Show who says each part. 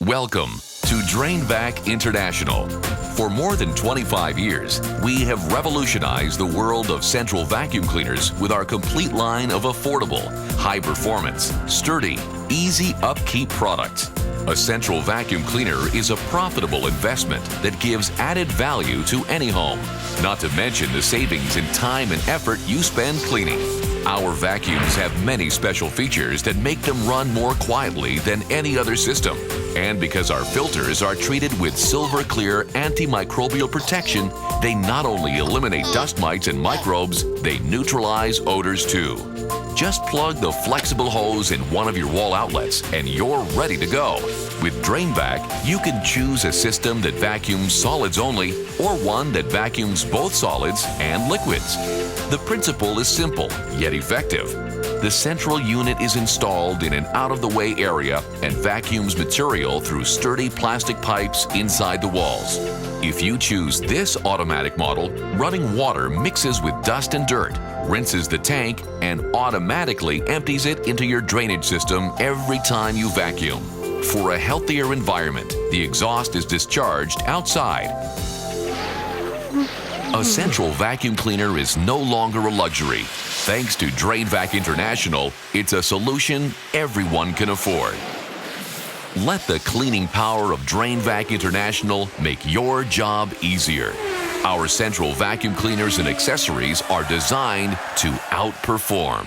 Speaker 1: Welcome to Drainvac International. For more than 25 years, we have revolutionized the world of central vacuum cleaners with our complete line of affordable, high-performance, sturdy, easy upkeep products. A central vacuum cleaner is a profitable investment that gives added value to any home, not to mention the savings in time and effort you spend cleaning. Our vacuums have many special features that make them run more quietly than any other system. And because our filters are treated with silver clear antimicrobial protection, they not only eliminate dust mites and microbes, they neutralize odors too. Just plug the flexible hose in one of your wall outlets and you're ready to go. With Drainvac, you can choose a system that vacuums solids only or one that vacuums both solids and liquids. The principle is simple, yet effective. The central unit is installed in an out-of-the-way area and vacuums material through sturdy plastic pipes inside the walls. If you choose this automatic model, running water mixes with dust and dirt, rinses the tank, and automatically empties it into your drainage system every time you vacuum. For a healthier environment, the exhaust is discharged outside. A central vacuum cleaner is no longer a luxury. Thanks to Drainvac International, it's a solution everyone can afford. Let the cleaning power of Drainvac International make your job easier. Our central vacuum cleaners and accessories are designed to outperform.